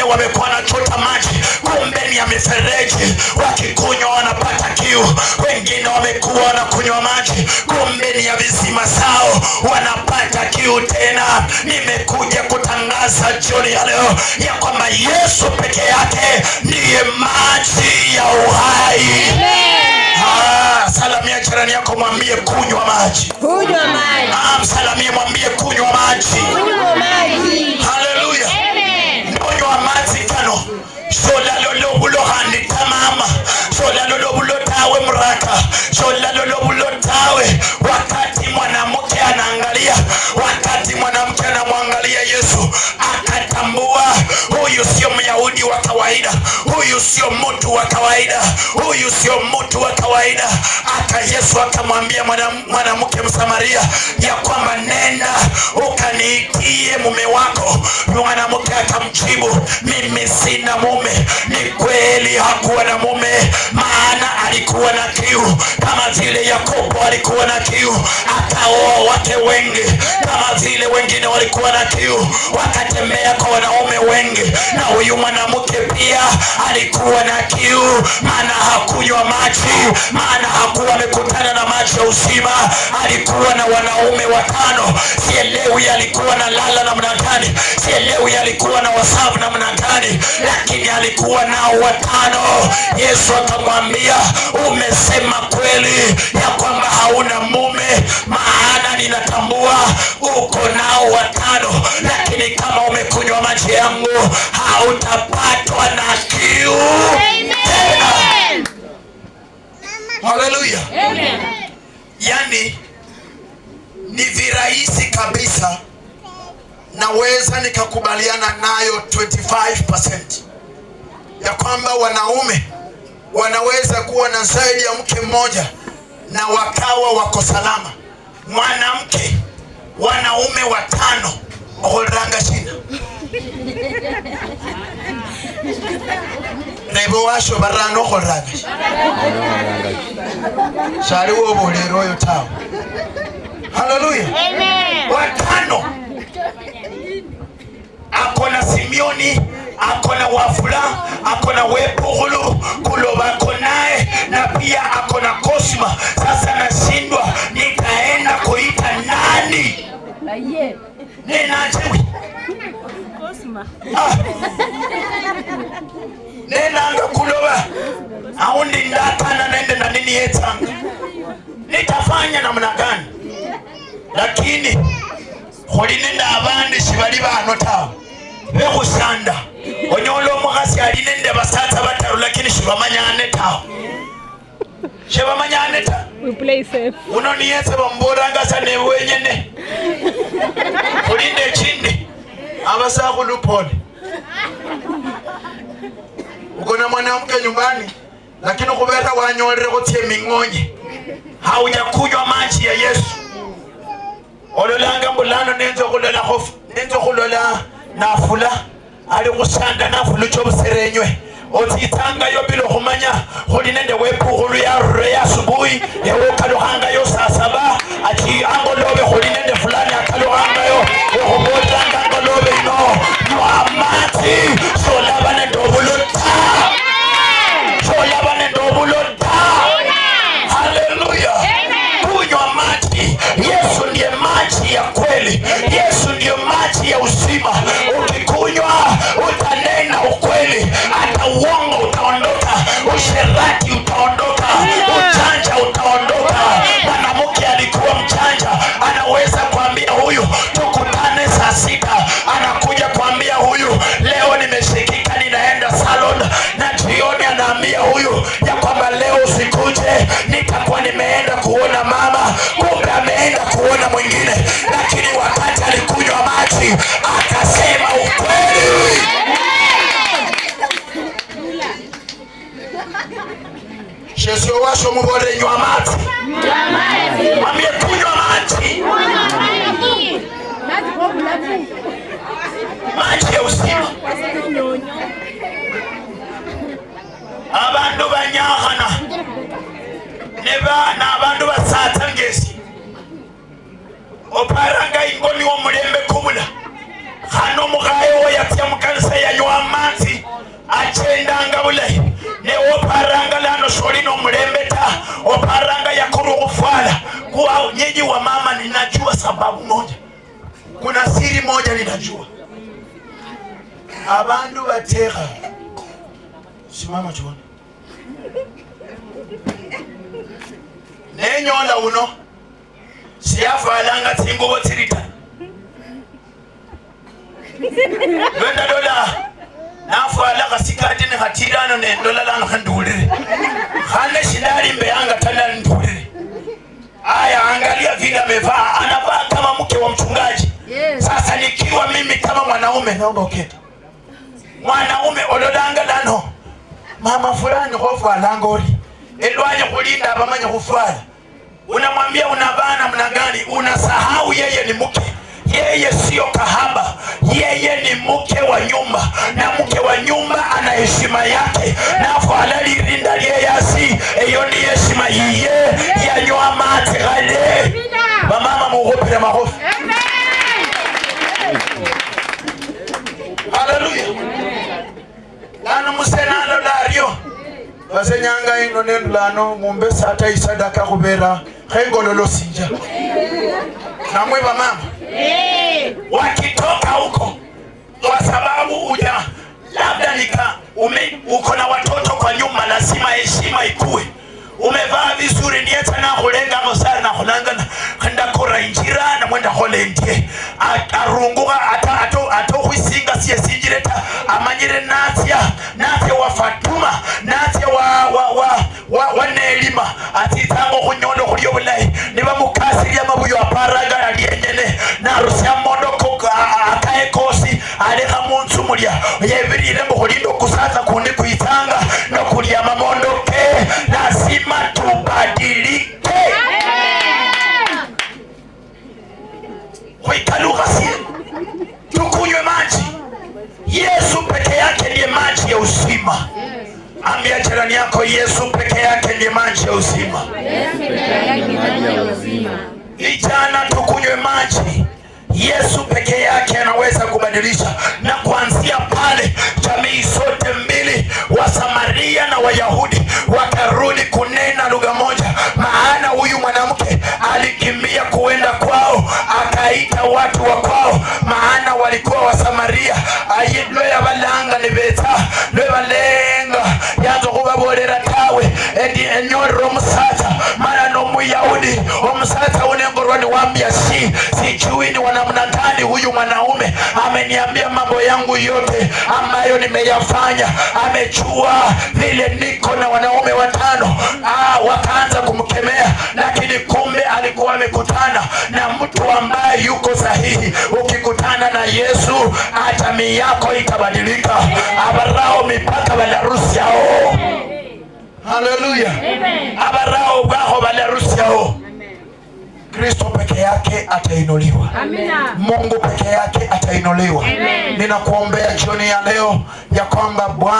wengine wamekuwa wanachota maji kumbe ni ya mifereji, wakikunywa wanapata kiu. Wengine wamekuwa wanakunywa maji kumbe ni ya visima sao, wanapata kiu tena. Nimekuja kutangaza jioni ya leo ya kwamba Yesu peke yake ndiye maji ya uhai. Salamia jirani yako, mwambie kunywa maji. Kunywa maji. Msalamie, mwambie kunywa maji. Kunywa maji. Haleluya. Kunywa maji kano. Shola lolo bulo handi tamama. Shola lolo bulo tawe mraka. Shola lolo bulo tawe. Wakati mwanamke anaangalia, wakati mwanamke anamwangalia Yesu, akatambua huyu sio Myahudi wa kawaida, huyu sio mtu wa kawaida, huyu sio mtu wa kawaida. Yesu akamwambia mwanamke Msamaria ya kwamba nenda ukaniitie mume wako. Mwanamke akamjibu, mimi sina mume. Ni kweli hakuwa na mume, maana alikuwa na kiu kama vile Yakobo alikuwa na kiu akaoa wake wengi, kama vile wengine walikuwa na kiu wakatembea kwa wanaume wengi. Na huyu mwanamke pia alikuwa na kiu, maana hakunywa maji, maana hakuwa amekutana na maji ya uzima. Alikuwa na wanaume 5. Sielewi alikuwa na lala namna gani, sielewi alikuwa na wasabu namna gani, lakini alikuwa nao 5. Yesu akamwambia, umesema kweli ya kwamba hauna mume, maana ninatambua uko nao 5, lakini kama umekunywa maji yangu hautapatwa na kiu. Amen. Haleluya. Amen. Yani ni virahisi kabisa, naweza nikakubaliana nayo 25% ya kwamba wanaume wanaweza kuwa na zaidi ya mke mmoja na wakawa wako salama. Mwanamke wanaume 5 oholanga shina nebo washo barano oholanga shari wobo lero yo tawo. Haleluya. Amen. 5. Akona Simeoni, akona Wafula, akona Wepulu kuloba konae, na pia akona Cosma. Sasa nashindwa nitaenda kuita nani? Nena ajewi Cosma. Nena anga kuloba aundi ndatana nende na nini yetanga, nitafanya namna gani? Lakini holinenda abandi shibali bano tawo bekusanda onyolo omukasi alinende basatsa 3 lakini shibamanyane tawo, shibamanyane ta. We play safe. Uno niyese bamboranga sane wenyene kulinde chindi abasakhulu pole. Ukona mwanamke nyumbani lakini kubera wanyolere kutie mingonye, haujakunywa maji ya Yesu. Ololanga mbulano nenzo kulola hofu, nenzo kulola nafula ali kusanda nafulu chobuserenywe otitanga yo bilo kumanya holi nende wepuhulu ya asubuhi ewukaluhanga yo saa 7 ati angolobe holi nende fulani akaluhanga yo ehobotanga angolobe ino mwamati solabane ndobulota, solabane ndobulota. Haleluya. Kunywa maji. Yesu ndiye maji ya kweli, Yesu ndiye maji ya uzima. Ukikunywa utanena ukweli, hata uongo utaondoka, usherati utaondoka, uchanja utaondoka. Mwanamke alikuwa mchanja, anaweza kuambia huyu tukutane saa 6, anakuja kuambia huyu leo nimeshikika ninaenda salon, na jioni anaambia huyu ya kwamba leo usikuje nitakuwa nimeenda kuona mama, kumbe ameenda kuona mwingine. Lakini wakati alikunywa maji akasema ukweli. Yesu washo mubore nywa maji. Mwambie kunywa maji. Maji ya uzima. Abantu banyahana neba na abantu basata ngesi oparanga ingoni wo mulembe kubula hano mugayo yatya mukanisa yanywa amazi yajua abantu bateka simama tuone nenyola uno siyafalanga tsingubo tsirita lwenda dola nafala kasikati ni hatirano nendola lano khandulire khane shidali mbeyanga tana ndulire aya angalia vile amevaa anavaa kama mke wa mchungaji. Sasa nikiwa mimi kama mwanaume naomba ukete mwanaume olodanga lano mama fulani hofu alangori elwanye kulinda abamanya kufala unamwambia unavana mna gani unasahau yeye ni mke. Yeye sio kahaba, yeye ni mke wa nyumba, na mke wa nyumba ana heshima yake nafo alalirinda lyeyasi eyo ni heshima yiye yanywa mate gale bamama muhopere mahofu. Haleluya. Lano musenalo laryo basenyanga ino nendulano mumbe sata isadaka kubera khengololo sinja namwe bamama wakitoka huko kwa sababu uja labda uko na watoto kwa nyuma, lazima heshima ikue. Umevaa vizuri nieta na kulenga mosara na kulanga ndakora injira na mwenda hole ndie arunguka ato kuisinga siye sinjireta amanyire natia wa Fatuma natia wa Nelima atitango kunyondo kuliyo bulayi niba mukasiri ya mabuyo aparaga aliyenyene na rusia mondoko akae kosi aleka munsu mulia yebirire mbukulindo kusaza kundi kuitanga no kulia mamondoke. Lazima tubadilike. Kuikaluka si tukunywe maji. Yesu peke yake ndiye maji ya uzima. Ambia jirani yako Yesu peke yake ndiye maji ya uzima. Vijana tukunywe maji. Yesu peke yake anaweza kubadilisha. Na kuanzia pale jamii zote mbili, Wasamaria na Wayahudi, wakarudi kunena lugha moja. Maana huyu mwanamke alikimbia kuenda kwao, akaita watu wa kwao, maana walikuwa Wasamaria. Ayidlo ya balanga nibeta lwe balenga yanzo kubabolera tawe endi enyoro musata maana no Muyahudi omusata unengorwani wambia sijui ni wanamna gani huyu mwanaume ameniambia mambo yangu yote ambayo nimeyafanya. Amejua vile niko na wanaume watano. Wakaanza kumkemea, lakini kumbe alikuwa amekutana na mtu ambaye yuko sahihi. Ukikutana na Yesu jamii yako itabadilika. Abarao mipaka Belarusi yao. Haleluya. Abarao baho Belarusi yao. Kristo peke yake atainuliwa. Amina. Mungu peke yake atainuliwa. Ninakuombea jioni ya leo ya kwamba Bwana